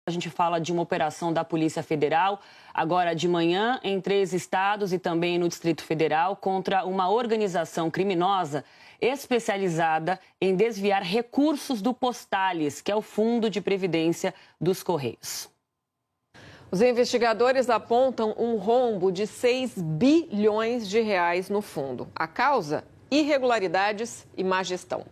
A gente fala de uma operação da Polícia Federal, agora de manhã, em 3 estados e também no Distrito Federal, contra uma organização criminosa especializada em desviar recursos do Postales, que é o Fundo de Previdência dos Correios. Os investigadores apontam um rombo de 6 bilhões de reais no fundo. A causa? Irregularidades e má gestão.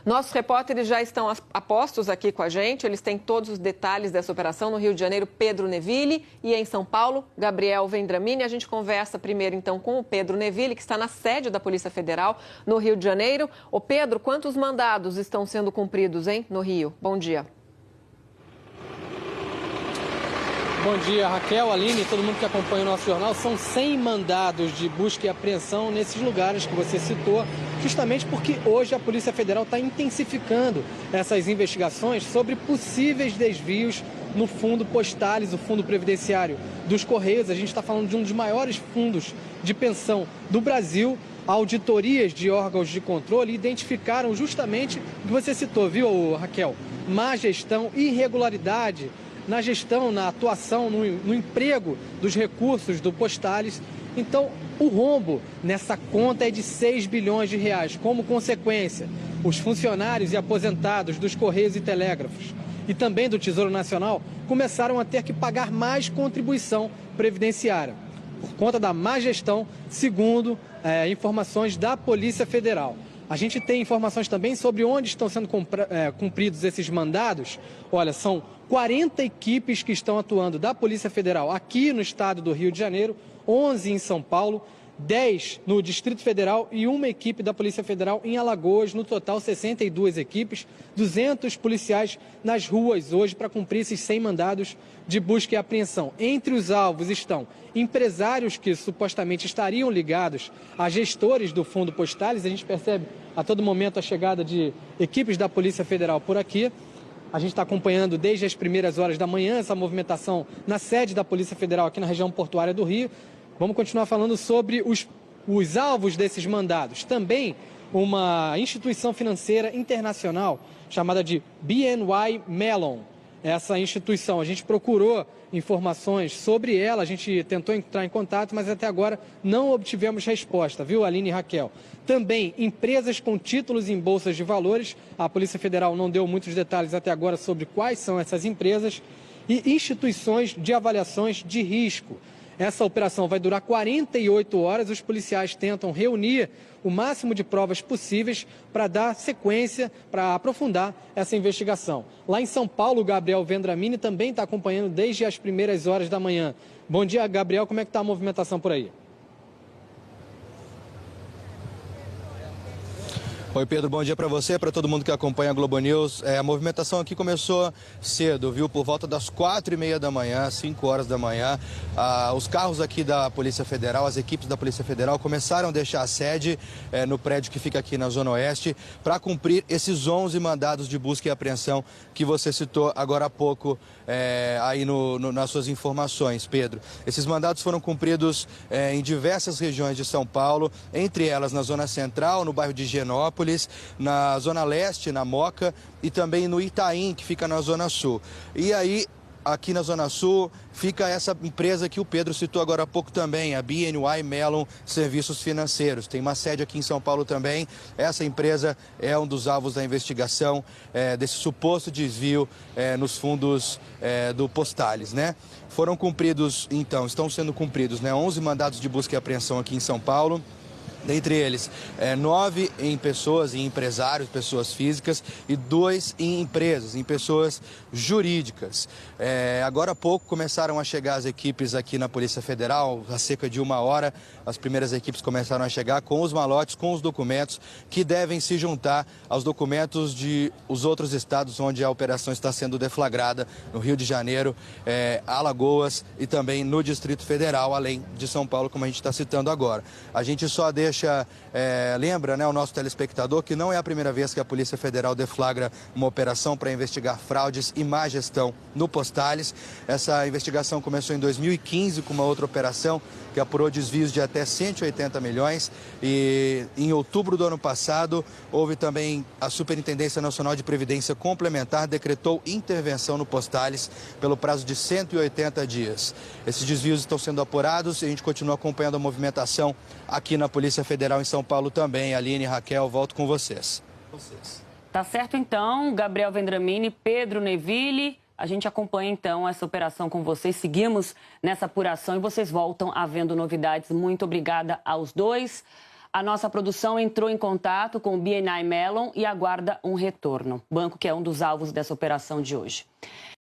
Nossos repórteres já estão apostos aqui com a gente, eles têm todos os detalhes dessa operação. No Rio de Janeiro, Pedro Neville, e em São Paulo, Gabriel Vendramini. A gente conversa primeiro então com o Pedro Neville, que está na sede da Polícia Federal no Rio de Janeiro. Ô Pedro, quantos mandados estão sendo cumpridos, hein, no Rio? Bom dia. Bom dia, Raquel, Aline, todo mundo que acompanha o nosso jornal. São 100 mandados de busca e apreensão nesses lugares que você citou, justamente porque hoje a Polícia Federal está intensificando essas investigações sobre possíveis desvios no Fundo Postales, o Fundo Previdenciário dos Correios. A gente está falando de um dos maiores fundos de pensão do Brasil. Auditorias de órgãos de controle identificaram justamente o que você citou, viu, Raquel? Má gestão, irregularidade na gestão, na atuação, no emprego dos recursos do Postales. Então, o rombo nessa conta é de 6 bilhões de reais. Como consequência, os funcionários e aposentados dos Correios e Telégrafos e também do Tesouro Nacional começaram a ter que pagar mais contribuição previdenciária por conta da má gestão, segundo informações da Polícia Federal. A gente tem informações também sobre onde estão sendo cumpridos esses mandados. Olha, são 40 equipes que estão atuando da Polícia Federal aqui no estado do Rio de Janeiro, 11 em São Paulo, 10 no Distrito Federal e uma equipe da Polícia Federal em Alagoas. No total, 62 equipes, 200 policiais nas ruas hoje para cumprir esses 100 mandados de busca e apreensão. Entre os alvos estão empresários que supostamente estariam ligados a gestores do Fundo Postales. A gente percebe a todo momento a chegada de equipes da Polícia Federal por aqui. A gente está acompanhando desde as primeiras horas da manhã essa movimentação na sede da Polícia Federal aqui na região portuária do Rio. Vamos continuar falando sobre os alvos desses mandados. Também uma instituição financeira internacional chamada de BNY Mellon. Essa instituição, a gente procurou informações sobre ela, a gente tentou entrar em contato, mas até agora não obtivemos resposta, viu, Aline e Raquel? Também empresas com títulos em bolsas de valores, a Polícia Federal não deu muitos detalhes até agora sobre quais são essas empresas, e instituições de avaliações de risco. Essa operação vai durar 48 horas, os policiais tentam reunir o máximo de provas possíveis para dar sequência, para aprofundar essa investigação. Lá em São Paulo, o Gabriel Vendramini também está acompanhando desde as primeiras horas da manhã. Bom dia, Gabriel, como é que está a movimentação por aí? Oi, Pedro, bom dia para você, para todo mundo que acompanha a Globo News. A movimentação aqui começou cedo, viu? Por volta das 4h30 da manhã, 5 horas da manhã. Os carros aqui da Polícia Federal, as equipes da Polícia Federal começaram a deixar a sede no prédio que fica aqui na Zona Oeste para cumprir esses 11 mandados de busca e apreensão que você citou agora há pouco aí nas suas informações, Pedro. Esses mandados foram cumpridos em diversas regiões de São Paulo, entre elas na Zona Central, no bairro de Higienópolis, na Zona Leste, na Moca, e também no Itaim, que fica na Zona Sul. E aí, aqui na Zona Sul, fica essa empresa que o Pedro citou agora há pouco também, a BNY Mellon Serviços Financeiros. Tem uma sede aqui em São Paulo também. Essa empresa é um dos alvos da investigação desse suposto desvio nos fundos do Postales, né? Foram cumpridos, então, estão sendo cumpridos, né, 11 mandados de busca e apreensão aqui em São Paulo. Dentre eles, 9 em pessoas, em empresários, pessoas físicas, e 2 em empresas, em pessoas jurídicas. Agora há pouco começaram a chegar as equipes aqui na Polícia Federal, há cerca de 1 hora, as primeiras equipes começaram a chegar com os malotes, com os documentos, que devem se juntar aos documentos de os outros estados onde a operação está sendo deflagrada, no Rio de Janeiro, Alagoas e também no Distrito Federal, além de São Paulo, como a gente está citando agora. A gente só deixa lembra, né, o nosso telespectador que não é a primeira vez que a Polícia Federal deflagra uma operação para investigar fraudes e má gestão no Postales. Essa investigação começou em 2015 com uma outra operação que apurou desvios de até 180 milhões e em outubro do ano passado houve também a Superintendência Nacional de Previdência Complementar decretou intervenção no Postales pelo prazo de 180 dias. Esses desvios estão sendo apurados e a gente continua acompanhando a movimentação aqui na Polícia Federal em São Paulo também. Aline e Raquel, volto com vocês. Tá certo então, Gabriel Vendramini, Pedro Neville. A gente acompanha, então, essa operação com vocês. Seguimos nessa apuração e vocês voltam havendo novidades. Muito obrigada aos dois. A nossa produção entrou em contato com o BNI Mellon e aguarda um retorno. Banco que é um dos alvos dessa operação de hoje.